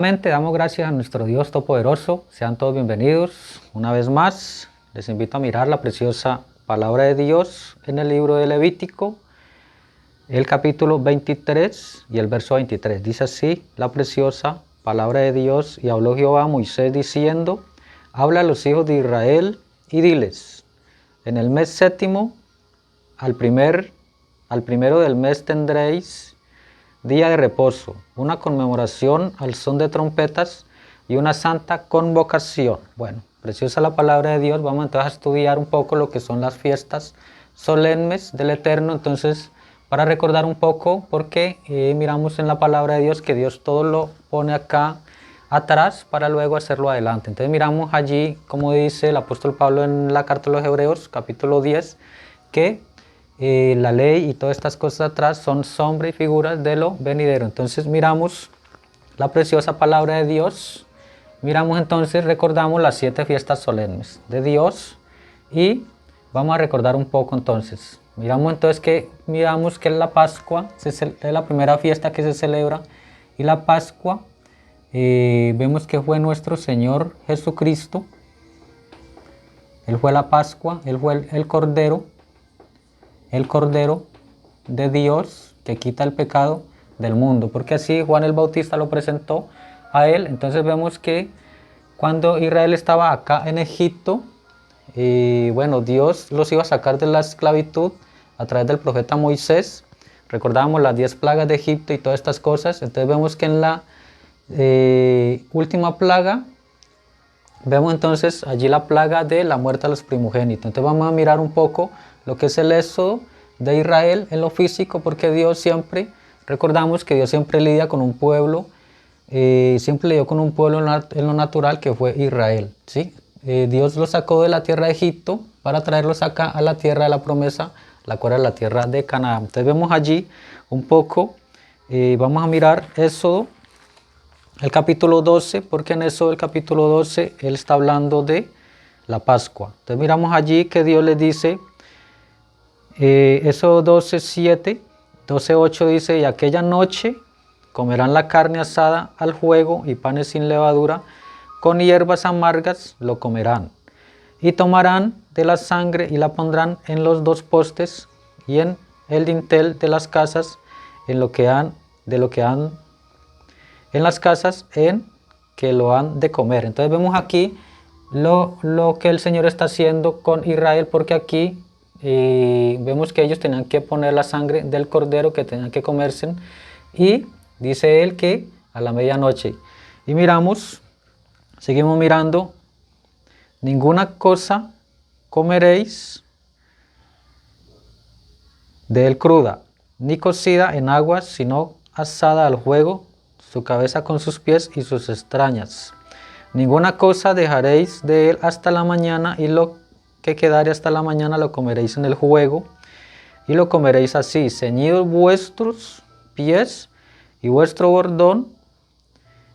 Damos gracias a nuestro Dios Todopoderoso. Sean todos bienvenidos una vez más. Les invito a mirar la preciosa palabra de Dios en el libro de Levítico, el capítulo 23 y el verso 23. Dice así la preciosa palabra de Dios: y habló Jehová a Moisés diciendo: habla a los hijos de Israel y diles: en el mes séptimo, al primero del mes tendréis día de reposo, una conmemoración al son de trompetas y una santa convocación. Bueno, preciosa la palabra de Dios. Vamos entonces a estudiar un poco lo que son las fiestas solemnes del Eterno. Entonces, para recordar un poco, porque miramos en la palabra de Dios que Dios todo lo pone acá atrás para luego hacerlo adelante. Entonces miramos allí, como dice el apóstol Pablo en la carta a los Hebreos, capítulo 10, que la ley y todas estas cosas atrás son sombra y figuras de lo venidero. Entonces miramos la preciosa palabra de Dios, miramos entonces, recordamos las 7 fiestas solemnes de Dios y vamos a recordar un poco entonces. Miramos que la Pascua es la primera fiesta que se celebra, y la Pascua vemos que fue nuestro Señor Jesucristo. Él fue la Pascua, Él fue el Cordero de Dios que quita el pecado del mundo, porque así Juan el Bautista lo presentó a Él. Entonces vemos que cuando Israel estaba acá en Egipto, bueno, Dios los iba a sacar de la esclavitud a través del profeta Moisés. Recordábamos las 10 plagas de Egipto y todas estas cosas. Entonces vemos que en la última plaga, vemos entonces allí la plaga de la muerte a los primogénitos. Entonces vamos a mirar un poco lo que es el éxodo de Israel en lo físico, porque Dios siempre, recordamos que Dios siempre lidia con un pueblo, siempre lidió con un pueblo en lo natural, que fue Israel, ¿sí? Dios los sacó de la tierra de Egipto para traerlos acá a la tierra de la promesa, la cual es la tierra de Canaán. Entonces vemos allí un poco, vamos a mirar Éxodo, el capítulo 12, porque en Éxodo el capítulo 12 Él está hablando de la Pascua. Entonces miramos allí que Dios les dice, Éxodo 12:7, 12:8 dice: y aquella noche comerán la carne asada al fuego y panes sin levadura, con hierbas amargas lo comerán. Y tomarán de la sangre y la pondrán en los 2 postes y en el dintel de las casas, en las casas en que lo han de comer. Entonces vemos aquí lo que el Señor está haciendo con Israel, porque aquí vemos que ellos tenían que poner la sangre del cordero que tenían que comerse, y dice él que a la medianoche. Y seguimos mirando: ninguna cosa comeréis de él cruda, ni cocida en aguas, sino asada al fuego, su cabeza con sus pies y sus extrañas. Ninguna cosa dejaréis de él hasta la mañana, y lo que quedare hasta la mañana lo comeréis en el fuego, y lo comeréis así: ceñidos vuestros pies y vuestro bordón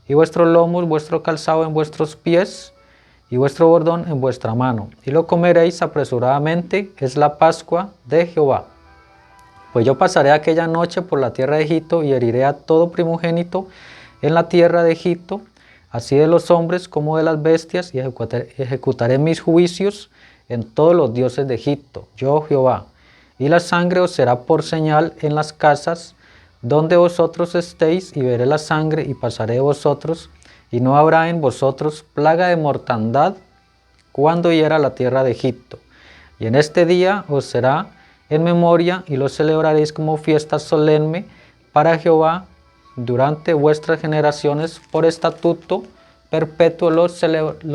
y vuestros lomos, vuestro calzado en vuestros pies y vuestro bordón en vuestra mano, y lo comeréis apresuradamente. Es la Pascua de Jehová. Pues yo pasaré aquella noche por la tierra de Egipto y heriré a todo primogénito en la tierra de Egipto, así de los hombres como de las bestias, y ejecutaré mis juicios en todos los dioses de Egipto, yo Jehová. Y la sangre os será por señal en las casas donde vosotros estéis, y veré la sangre y pasaré de vosotros, y no habrá en vosotros plaga de mortandad cuando hiera la tierra de Egipto. Y en este día os será en memoria, y lo celebraréis como fiesta solemne para Jehová durante vuestras generaciones, por estatuto perpetuo lo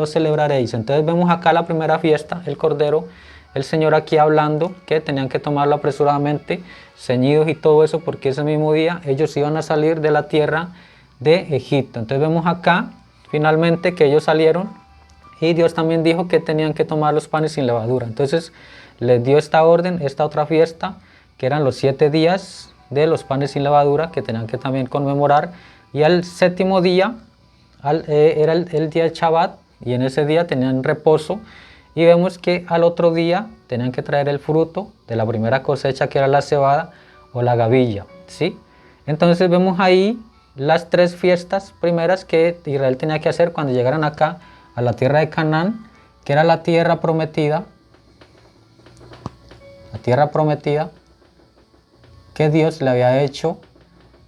celebraréis. Entonces vemos acá la primera fiesta, el Cordero, el Señor aquí hablando que tenían que tomarlo apresuradamente, ceñidos y todo eso, porque ese mismo día ellos iban a salir de la tierra de Egipto. Entonces vemos acá finalmente que ellos salieron, y Dios también dijo que tenían que tomar los panes sin levadura. Entonces les dio esta orden, esta otra fiesta, que eran los 7 días de los panes sin levadura, que tenían que también conmemorar. Y al séptimo día era el día del Shabbat, y en ese día tenían reposo. Y vemos que al otro día tenían que traer el fruto de la primera cosecha, que era la cebada o la gavilla, ¿sí? Entonces vemos ahí las 3 fiestas primeras que Israel tenía que hacer cuando llegaran acá a la tierra de Canaán, que era la tierra prometida que Dios le había hecho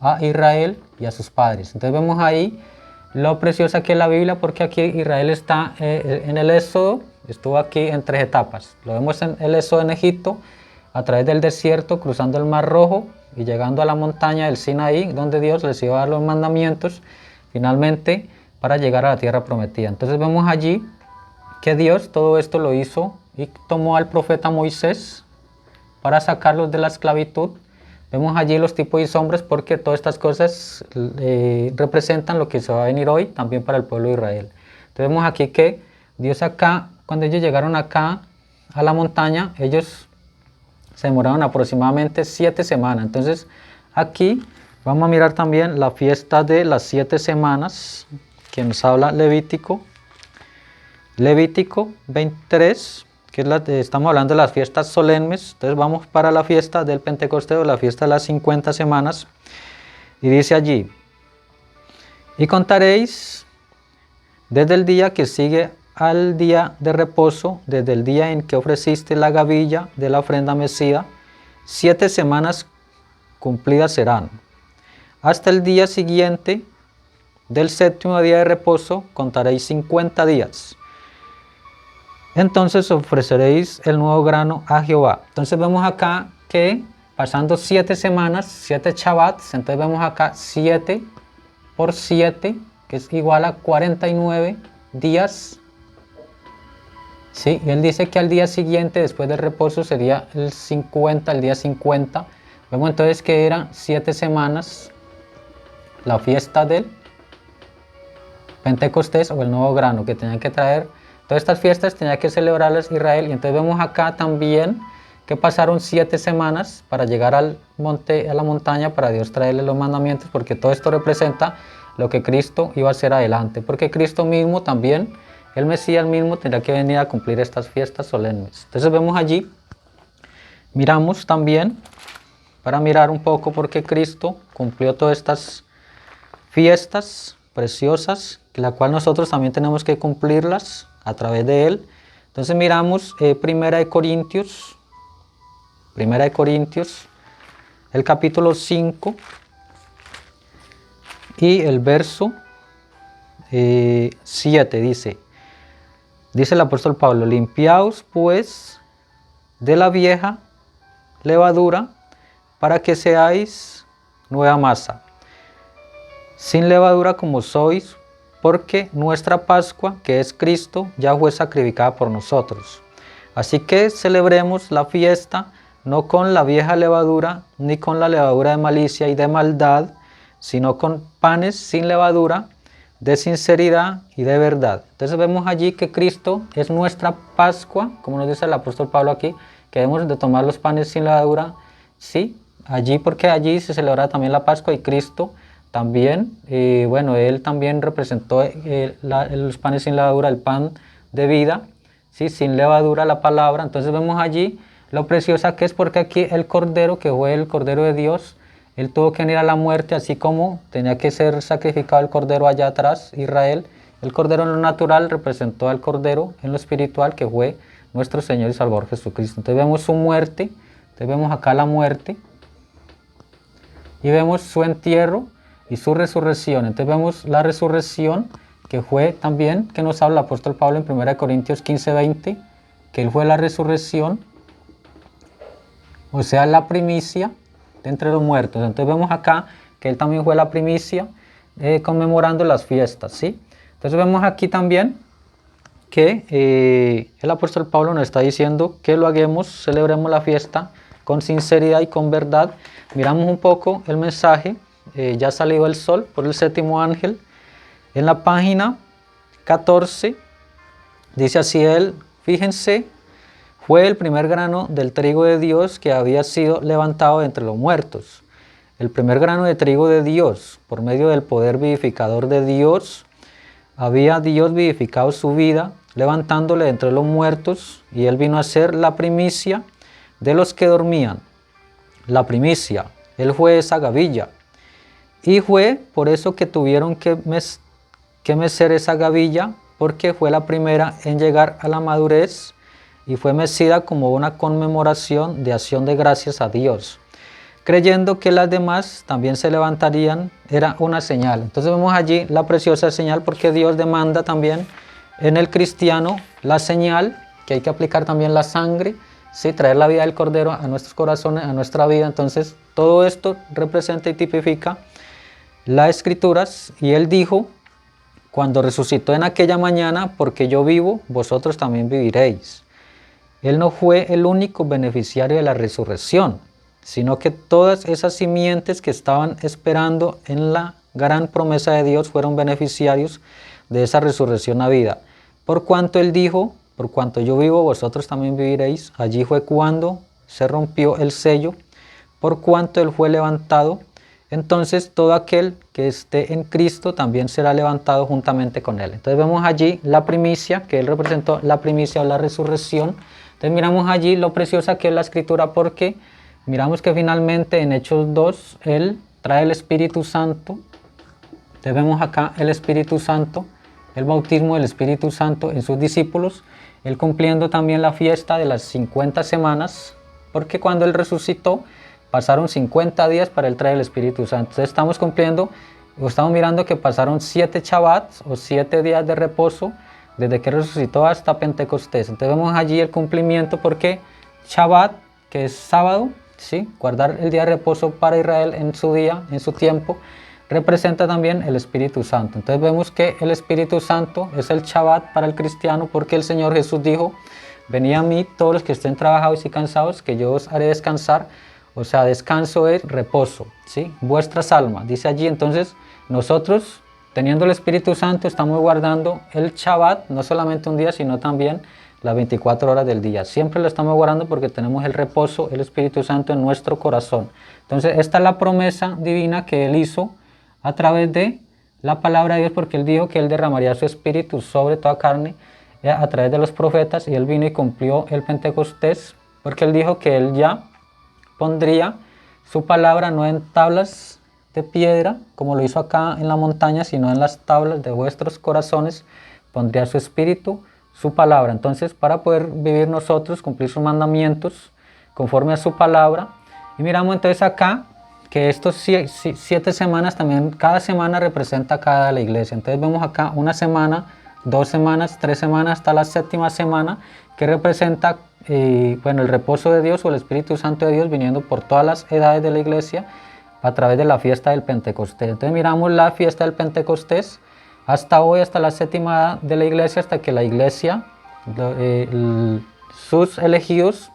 a Israel y a sus padres. Entonces vemos ahí lo preciosa que es la Biblia, porque aquí Israel está en el Éxodo, estuvo aquí en 3 etapas. Lo vemos en el Éxodo en Egipto, a través del desierto, cruzando el Mar Rojo y llegando a la montaña del Sinaí, donde Dios les iba a dar los mandamientos, finalmente para llegar a la tierra prometida. Entonces vemos allí que Dios todo esto lo hizo y tomó al profeta Moisés para sacarlos de la esclavitud. Vemos allí los tipos y sombras, porque todas estas cosas representan lo que se va a venir hoy también para el pueblo de Israel. Entonces vemos aquí que Dios acá, cuando ellos llegaron acá a la montaña, ellos se demoraron aproximadamente 7 semanas. Entonces aquí vamos a mirar también la fiesta de las 7 semanas que nos habla Levítico 23, que es estamos hablando de las fiestas solemnes. Entonces vamos para la fiesta del Pentecostés, o la fiesta de las 50 semanas, y dice allí: y contaréis desde el día que sigue al día de reposo, desde el día en que ofreciste la gavilla de la ofrenda mecida, 7 semanas cumplidas serán. Hasta el día siguiente del 7º día de reposo contaréis 50 días. Entonces ofreceréis el nuevo grano a Jehová. Entonces vemos acá que pasando 7 semanas, 7 Shabbats, entonces vemos acá 7 por 7, que es igual a 49 días. Sí, y él dice que al día siguiente, después del reposo, sería el día 50. Vemos entonces que eran 7 semanas la fiesta del Pentecostés, o el nuevo grano, que tenían que traer. Todas estas fiestas tenía que celebrarlas Israel, y entonces vemos acá también que pasaron 7 semanas para llegar al monte, a la montaña, para Dios traerle los mandamientos, porque todo esto representa lo que Cristo iba a hacer adelante, porque Cristo mismo también, el Mesías mismo, tendrá que venir a cumplir estas fiestas solemnes. Entonces vemos allí, miramos también, para mirar un poco por qué Cristo cumplió todas estas fiestas preciosas, la cual nosotros también tenemos que cumplirlas a través de él. Entonces miramos Primera de Corintios, el capítulo 5 y el verso 7 dice el apóstol Pablo: limpiaos pues de la vieja levadura, para que seáis nueva masa, sin levadura como sois, porque nuestra Pascua, que es Cristo, ya fue sacrificada por nosotros. Así que celebremos la fiesta no con la vieja levadura, ni con la levadura de malicia y de maldad, sino con panes sin levadura, de sinceridad y de verdad. Entonces vemos allí que Cristo es nuestra Pascua, como nos dice el apóstol Pablo aquí, que debemos de tomar los panes sin levadura, sí, allí, porque allí se celebra también la Pascua, y Cristo también, bueno, él también representó los panes sin levadura, el pan de vida, ¿sí? Sin levadura la palabra. Entonces vemos allí lo preciosa que es, porque aquí el Cordero, que fue el Cordero de Dios, él tuvo que venir a la muerte, así como tenía que ser sacrificado el Cordero allá atrás, Israel. El Cordero en lo natural representó al Cordero en lo espiritual, que fue nuestro Señor y Salvador Jesucristo. Entonces vemos su muerte, entonces vemos acá la muerte, y vemos su entierro y su resurrección. Entonces vemos la resurrección, que fue también, que nos habla el apóstol Pablo en 1 Corintios 15:20, que él fue la resurrección, o sea, la primicia de entre los muertos. Entonces vemos acá que él también fue la primicia, conmemorando las fiestas, ¿sí? Entonces vemos aquí también que el apóstol Pablo nos está diciendo que lo hagamos, celebremos la fiesta con sinceridad y con verdad. Miramos un poco el mensaje, ya salió el sol, por el 7º ángel. En la página 14 dice así él: fíjense, fue el primer grano del trigo de Dios que había sido levantado de entre los muertos. El primer grano de trigo de Dios, por medio del poder vivificador de Dios, había Dios vivificado su vida, levantándole de entre los muertos, y él vino a ser la primicia de los que dormían. La primicia, él fue esa gavilla. Y fue por eso que tuvieron que mecer esa gavilla, porque fue la primera en llegar a la madurez y fue mecida como una conmemoración de acción de gracias a Dios, creyendo que las demás también se levantarían. Era una señal. Entonces vemos allí la preciosa señal, porque Dios demanda también en el cristiano la señal, que hay que aplicar también la sangre, ¿sí? Traer la vida del Cordero a nuestros corazones, a nuestra vida. Entonces todo esto representa y tipifica las Escrituras. Y Él dijo, cuando resucitó en aquella mañana, porque yo vivo, vosotros también viviréis. Él no fue el único beneficiario de la resurrección, sino que todas esas simientes que estaban esperando en la gran promesa de Dios fueron beneficiarios de esa resurrección a vida. Por cuanto Él dijo, por cuanto yo vivo, vosotros también viviréis. Allí fue cuando se rompió el sello, por cuanto Él fue levantado. Entonces todo aquel que esté en Cristo también será levantado juntamente con Él. Entonces vemos allí la primicia, que Él representó la primicia o la resurrección. Entonces miramos allí lo preciosa que es la Escritura, porque miramos que finalmente en Hechos 2 Él trae el Espíritu Santo. Entonces vemos acá el Espíritu Santo, el bautismo del Espíritu Santo en sus discípulos, Él cumpliendo también la fiesta de las 50 semanas, porque cuando Él resucitó pasaron 50 días para Él traer el Espíritu Santo. Entonces estamos cumpliendo, o estamos mirando que pasaron 7 Shabbats o 7 días de reposo desde que resucitó hasta Pentecostés. Entonces vemos allí el cumplimiento, porque Shabbat, que es sábado, ¿sí? Guardar el día de reposo para Israel en su día, en su tiempo, representa también el Espíritu Santo. Entonces vemos que el Espíritu Santo es el Shabbat para el cristiano, porque el Señor Jesús dijo, venid a mí todos los que estén trabajados y cansados, que yo os haré descansar. O sea, descanso es reposo, ¿sí? Vuestras almas, dice allí. Entonces nosotros, teniendo el Espíritu Santo, estamos guardando el Shabbat, no solamente un día, sino también las 24 horas del día. Siempre lo estamos guardando porque tenemos el reposo, el Espíritu Santo en nuestro corazón. Entonces esta es la promesa divina que Él hizo a través de la palabra de Dios, porque Él dijo que Él derramaría su Espíritu sobre toda carne a través de los profetas, y Él vino y cumplió el Pentecostés, porque Él dijo que Él ya pondría su palabra no en tablas de piedra, como lo hizo acá en la montaña, sino en las tablas de vuestros corazones, pondría su Espíritu, su palabra. Entonces, para poder vivir nosotros, cumplir sus mandamientos, conforme a su palabra. Y miramos entonces acá, que estos 7 semanas también, cada semana representa cada la iglesia. Entonces vemos acá una semana, 2 semanas, 3 semanas, hasta la 7ª semana, que representa el reposo de Dios o el Espíritu Santo de Dios viniendo por todas las edades de la iglesia a través de la fiesta del Pentecostés. Entonces miramos la fiesta del Pentecostés hasta hoy, hasta la 7ª edad de la iglesia, hasta que la iglesia, sus elegidos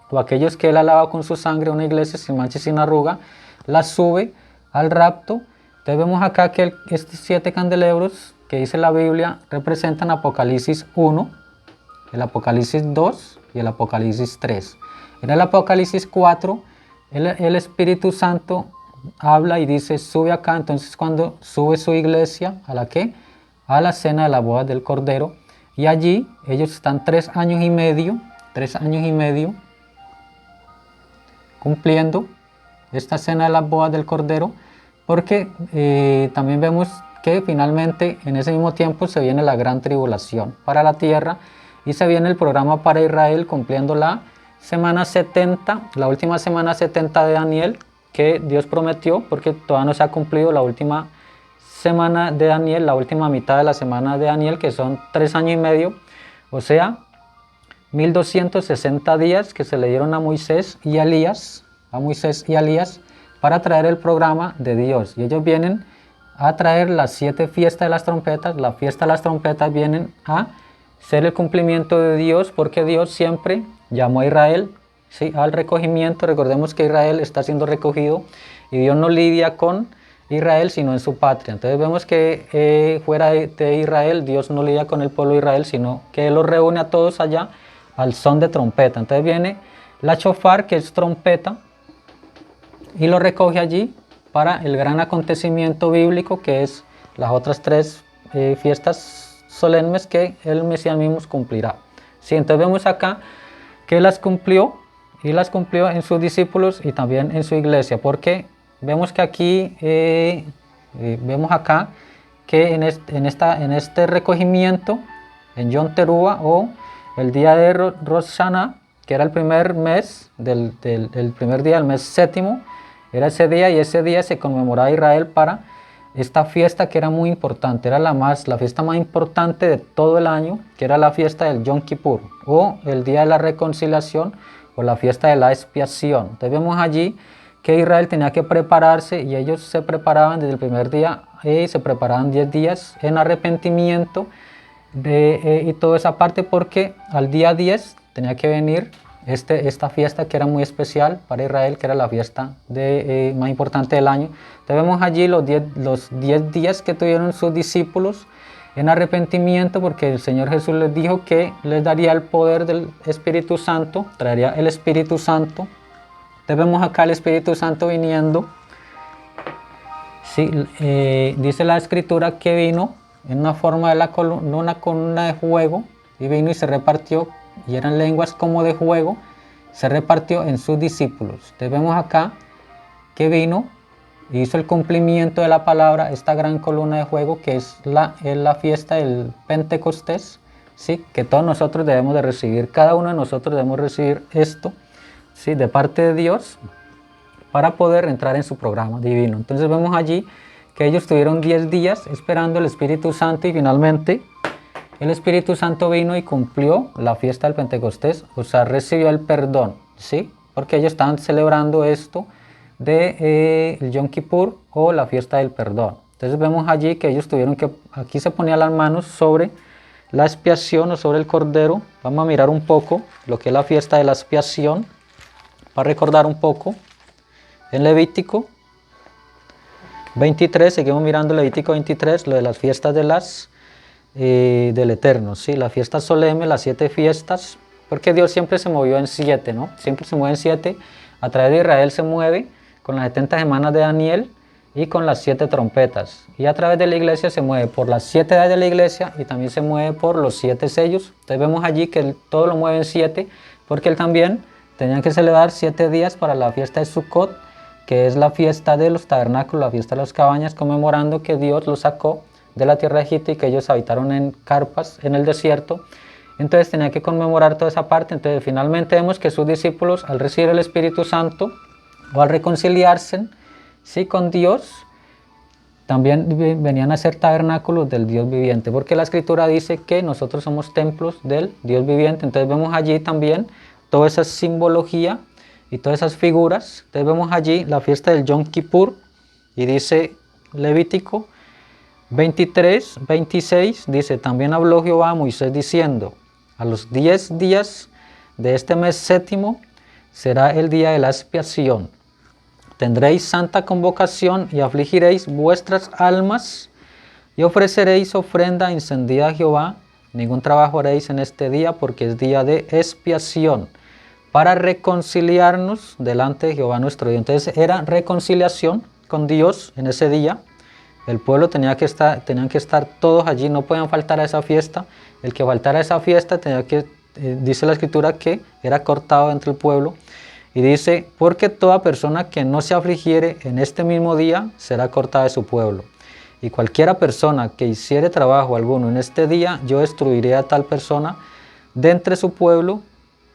o aquellos que Él ha lavado con su sangre, una iglesia sin mancha y sin arruga, la sube al rapto. Entonces vemos acá que estos 7 candelabros que dice la Biblia representan Apocalipsis 1, el Apocalipsis 2 y el Apocalipsis 3. En el Apocalipsis 4, el Espíritu Santo habla y dice, sube acá. Entonces cuando sube su iglesia, ¿a la qué? A la cena de la boda del Cordero. Y allí ellos están 3 años y medio, cumpliendo esta cena de la boda del Cordero, porque también vemos que finalmente en ese mismo tiempo se viene la gran tribulación para la tierra, y se viene el programa para Israel cumpliendo la semana 70, la última semana 70 de Daniel, que Dios prometió, porque todavía no se ha cumplido la última semana de Daniel, la última mitad de la semana de Daniel, que son 3 años y medio, o sea, 1260 días que se le dieron a Moisés y a Elías, para traer el programa de Dios. Y ellos vienen a traer las 7 fiestas de las trompetas. La fiesta de las trompetas vienen a ser el cumplimiento de Dios, porque Dios siempre llamó a Israel, ¿sí?, al recogimiento. Recordemos que Israel está siendo recogido y Dios no lidia con Israel sino en su patria. Entonces vemos que fuera de Israel Dios no lidia con el pueblo de Israel, sino que Él los reúne a todos allá al son de trompeta. Entonces viene la shofar, que es trompeta, y lo recoge allí para el gran acontecimiento bíblico, que es las otras 3 fiestas solemnes que el Mesías mismo cumplirá. Sí, entonces vemos acá que las cumplió, y las cumplió en sus discípulos y también en su iglesia, porque vemos que aquí, vemos acá, que en este recogimiento, en Yom Teruah, o el día de Rosh Hashanah, que era el primer mes, el primer día del mes séptimo, era ese día, y ese día se conmemoraba Israel para esta fiesta que era muy importante, era la fiesta más importante de todo el año, que era la fiesta del Yom Kippur, o el día de la reconciliación, o la fiesta de la expiación. Entonces vemos allí que Israel tenía que prepararse, y ellos se preparaban desde el primer día, se preparaban 10 días en arrepentimiento, y toda esa parte, porque al día 10 tenía que venir esta fiesta que era muy especial para Israel, que era la fiesta más importante del año. Entonces vemos allí los 10 días que tuvieron sus discípulos en arrepentimiento, porque el Señor Jesús les dijo que les daría el poder del Espíritu Santo, traería el Espíritu Santo. Entonces vemos acá el Espíritu Santo viniendo. Sí, dice la Escritura que vino en una forma de una columna de fuego, y vino y se repartió, y eran lenguas como de fuego, se repartió en sus discípulos. Entonces vemos acá que vino y hizo el cumplimiento de la palabra, esta gran columna de fuego, que es la fiesta del Pentecostés, ¿sí? Que todos nosotros debemos de recibir, cada uno de nosotros debemos recibir esto, ¿sí? De parte de Dios, para poder entrar en su programa divino. Entonces vemos allí que ellos tuvieron 10 días esperando el Espíritu Santo, y finalmente el Espíritu Santo vino y cumplió la fiesta del Pentecostés, o sea, recibió el perdón, ¿sí? Porque ellos estaban celebrando esto de el Yom Kippur, o la fiesta del perdón. Entonces vemos allí que ellos tuvieron que, aquí se ponían las manos sobre la expiación o sobre el cordero. Vamos a mirar un poco lo que es la fiesta de la expiación, para recordar un poco. En Levítico 23, seguimos mirando Levítico 23, lo de las fiestas del Eterno, ¿sí? La fiesta solemne, las 7 fiestas, porque Dios siempre se movió en 7, ¿no? Siempre se mueve en 7, a través de Israel se mueve con las 70 semanas de Daniel y con las 7 trompetas, y a través de la iglesia se mueve por las 7 edades de la iglesia, y también se mueve por los 7 sellos. Entonces vemos allí que todo lo mueve en 7, porque él también tenía que celebrar 7 días para la fiesta de Sukkot, que es la fiesta de los tabernáculos, la fiesta de las cabañas, conmemorando que Dios los sacó de la tierra de Egipto y que ellos habitaron en carpas en el desierto. Entonces tenía que conmemorar toda esa parte. Entonces finalmente vemos que sus discípulos, al recibir el Espíritu Santo, o al reconciliarse, ¿sí?, con Dios, también venían a ser tabernáculos del Dios viviente, porque la Escritura dice que nosotros somos templos del Dios viviente. Entonces vemos allí también toda esa simbología y todas esas figuras. Entonces vemos allí la fiesta del Yom Kippur, y dice Levítico 23, 26, dice: también habló Jehová a Moisés diciendo: a los 10 días de este mes séptimo será el día de la expiación. Tendréis santa convocación y afligiréis vuestras almas y ofreceréis ofrenda encendida a Jehová. Ningún trabajo haréis en este día, porque es día de expiación, para reconciliarnos delante de Jehová nuestro Dios. Entonces era reconciliación con Dios en ese día. El pueblo tenían que estar todos allí, no podían faltar a esa fiesta. El que faltara a esa fiesta dice la Escritura que era cortado entre el pueblo. Y dice: porque toda persona que no se afligiere en este mismo día será cortada de su pueblo. Y cualquiera persona que hiciere trabajo alguno en este día, yo destruiré a tal persona de entre su pueblo.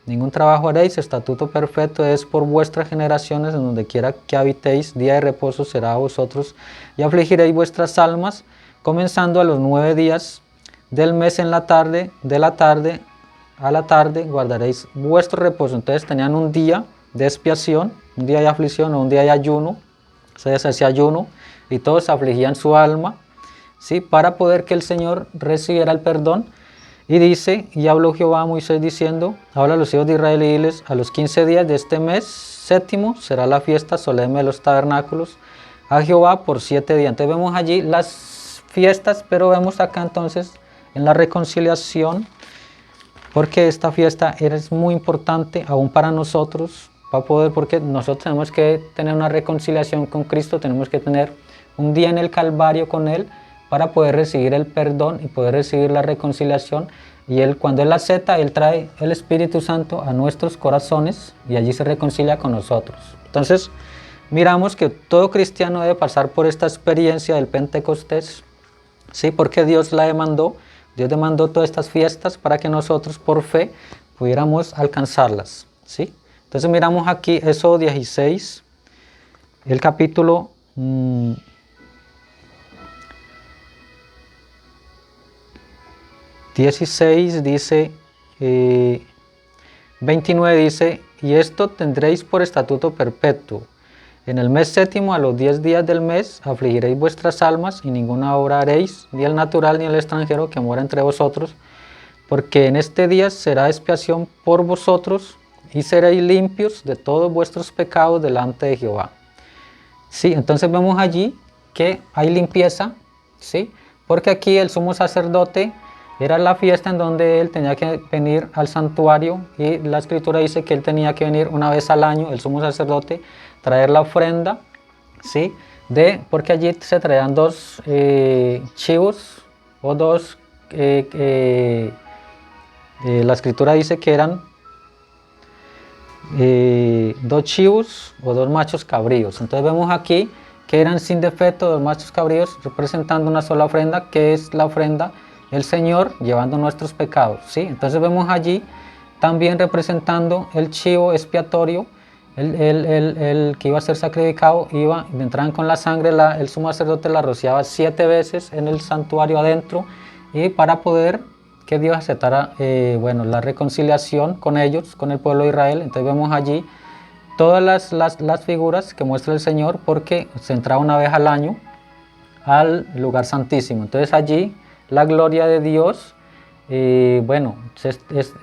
Ningún trabajo haréis, estatuto perfecto es por vuestras generaciones, en donde quiera que habitéis, día de reposo será a vosotros, y afligiréis vuestras almas, comenzando a los 9 días del mes de la tarde a la tarde, guardaréis vuestro reposo. Entonces tenían un día de expiación, un día de aflicción, o un día de ayuno. O sea, se hacía ayuno, y todos afligían su alma, ¿sí?, para poder que el Señor recibiera el perdón. Y dice: y habló Jehová a Moisés diciendo: habla a los hijos de Israel y diles: a los 15 días de este mes séptimo será la fiesta solemne de los tabernáculos a Jehová por 7 días. Entonces vemos allí las fiestas, pero vemos acá entonces en la reconciliación, porque esta fiesta es muy importante aún para nosotros, porque nosotros tenemos que tener una reconciliación con Cristo, tenemos que tener un día en el Calvario con Él, para poder recibir el perdón y poder recibir la reconciliación. Y cuando Él acepta, Él trae el Espíritu Santo a nuestros corazones, y allí se reconcilia con nosotros. Entonces miramos que todo cristiano debe pasar por esta experiencia del Pentecostés, ¿sí? Porque Dios la demandó, Dios demandó todas estas fiestas para que nosotros por fe pudiéramos alcanzarlas, ¿sí? Entonces miramos aquí Éxodo 16, el capítulo 16 dice, 29 dice, y esto tendréis por estatuto perpetuo. En el mes séptimo, a los 10 días del mes, afligiréis vuestras almas y ninguna obra haréis, ni el natural ni el extranjero que mora entre vosotros, porque en este día será expiación por vosotros y seréis limpios de todos vuestros pecados delante de Jehová. Sí, entonces vemos allí que hay limpieza, ¿sí? Porque aquí el sumo sacerdote era la fiesta en donde él tenía que venir al santuario y la escritura dice que él tenía que venir una vez al año, el sumo sacerdote, traer la ofrenda, ¿sí? Porque allí se traían dos chivos o dos, la escritura dice que eran dos chivos o dos machos cabríos. Entonces vemos aquí que eran sin defecto dos machos cabríos representando una sola ofrenda, que es la ofrenda del Señor llevando nuestros pecados, ¿sí? Entonces vemos allí también representando el chivo expiatorio, el que iba a ser sacrificado, entraban con la sangre, el sumo sacerdote la rociaba 7 veces en el santuario adentro y para poder que Dios aceptara la reconciliación con ellos, con el pueblo de Israel. Entonces vemos allí todas las figuras que muestra el Señor porque se entraba una vez al año al lugar santísimo. Entonces allí la gloria de Dios, se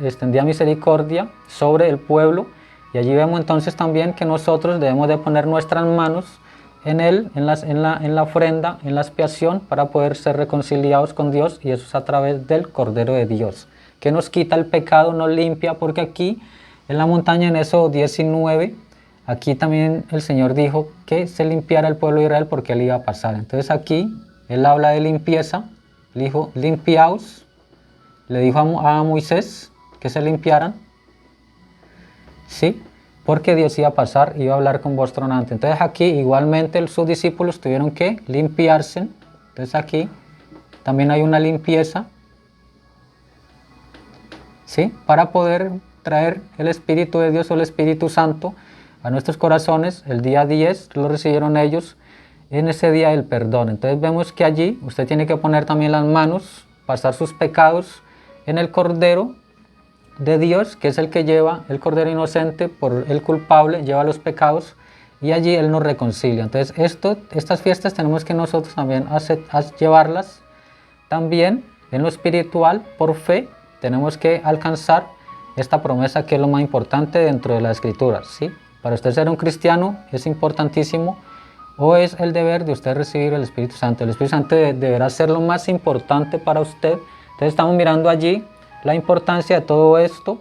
extendía misericordia sobre el pueblo y allí vemos entonces también que nosotros debemos de poner nuestras manos en él, en la ofrenda, en la expiación para poder ser reconciliados con Dios y eso es a través del Cordero de Dios, que nos quita el pecado, nos limpia, porque aquí en la montaña en Éxodo 19, aquí también el Señor dijo que se limpiara el pueblo de Israel porque él iba a pasar. Entonces aquí él habla de limpieza, le dijo limpiaos, le dijo a Moisés que se limpiaran, ¿sí? Porque Dios iba a pasar, iba a hablar con voz tronante. Entonces aquí igualmente sus discípulos tuvieron que limpiarse. Entonces aquí también hay una limpieza, ¿sí? Para poder traer el Espíritu de Dios o el Espíritu Santo a nuestros corazones. El día 10 lo recibieron ellos en ese día del perdón. Entonces vemos que allí usted tiene que poner también las manos, pasar sus pecados en el Cordero de Dios, que es el que lleva el Cordero inocente por el culpable, lleva los pecados y allí Él nos reconcilia. Entonces estas fiestas tenemos que nosotros también llevarlas también en lo espiritual, por fe, tenemos que alcanzar esta promesa que es lo más importante dentro de la Escritura, ¿sí? Para usted ser un cristiano es importantísimo o es el deber de usted recibir el Espíritu Santo. El Espíritu Santo deberá ser lo más importante para usted. Entonces estamos mirando allí la importancia de todo esto,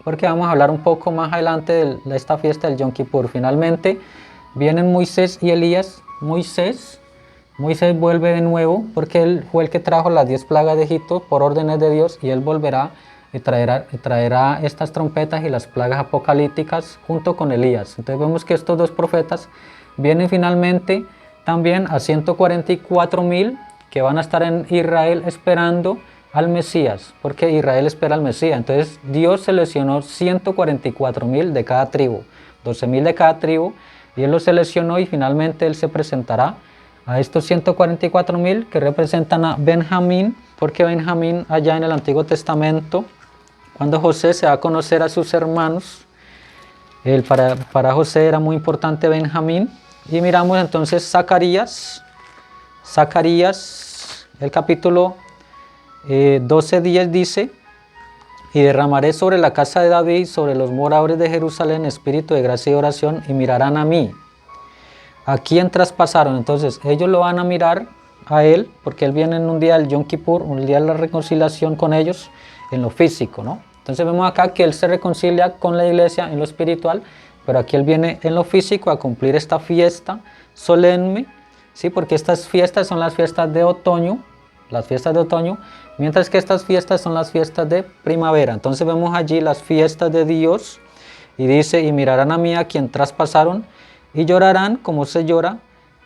porque vamos a hablar un poco más adelante de esta fiesta del Yom Kippur. Finalmente vienen Moisés y Elías. Moisés vuelve de nuevo, porque él fue el que trajo las 10 plagas de Egipto por órdenes de Dios, y él volverá y traerá estas trompetas y las plagas apocalípticas junto con Elías. Entonces vemos que estos dos profetas vienen finalmente también a 144.000 que van a estar en Israel esperando al Mesías, porque Israel espera al Mesías. Entonces Dios seleccionó 144.000 de cada tribu, 12.000 de cada tribu, y Él los seleccionó y finalmente Él se presentará a estos 144.000 que representan a Benjamín, porque Benjamín allá en el Antiguo Testamento, cuando José se va a conocer a sus hermanos, para José era muy importante Benjamín. Y miramos entonces Zacarías, el capítulo 12:10 dice: y derramaré sobre la casa de David, sobre los moradores de Jerusalén, espíritu de gracia y oración, y mirarán a mí, a quien traspasaron. Entonces ellos lo van a mirar a él, porque él viene en un día del Yom Kippur, un día de la reconciliación con ellos, en lo físico, ¿no? Entonces vemos acá que él se reconcilia con la iglesia en lo espiritual, pero aquí él viene en lo físico a cumplir esta fiesta solemne, ¿sí? Porque estas fiestas son las fiestas de otoño, mientras que estas fiestas son las fiestas de primavera. Entonces vemos allí las fiestas de Dios y dice: y mirarán a mí, a quien traspasaron, y llorarán como se llora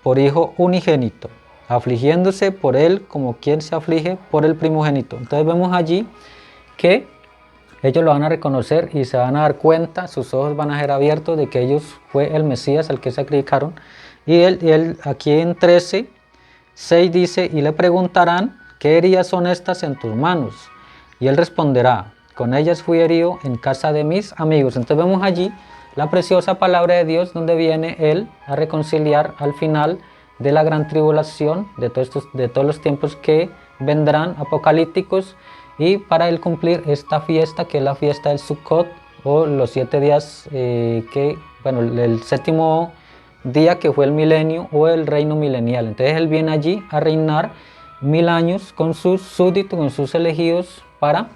por hijo unigénito, afligiéndose por él como quien se aflige por el primogénito. Entonces vemos allí que ellos lo van a reconocer y se van a dar cuenta, sus ojos van a ser abiertos de que ellos fue el Mesías al que sacrificaron. Y él aquí en 13:6 dice, y le preguntarán, ¿qué heridas son estas en tus manos? Y él responderá, con ellas fui herido en casa de mis amigos. Entonces vemos allí la preciosa palabra de Dios donde viene él a reconciliar al final de la gran tribulación, de todos los tiempos que vendrán apocalípticos, y para él cumplir esta fiesta que es la fiesta del Sukkot, o los 7 días el séptimo día que fue el milenio o el reino milenial. Entonces él viene allí a reinar 1000 años con sus súbditos, con sus elegidos, para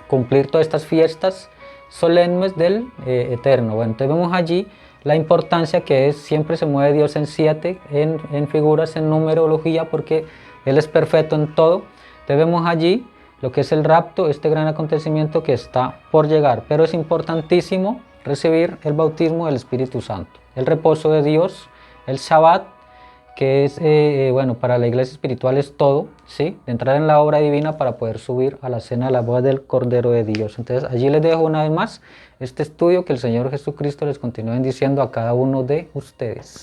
cumplir todas estas fiestas solemnes del Eterno. Bueno, entonces vemos allí la importancia que es, siempre se mueve Dios en 7, en figuras, en numerología, porque Él es perfecto en todo. Entonces vemos allí lo que es el rapto, este gran acontecimiento que está por llegar, pero es importantísimo recibir el bautismo del Espíritu Santo, el reposo de Dios, el Shabbat, que es, para la iglesia espiritual es todo, ¿sí? De entrar en la obra divina para poder subir a la cena de la boda del Cordero de Dios. Entonces allí les dejo una vez más este estudio, que el Señor Jesucristo les continúe bendiciendo a cada uno de ustedes.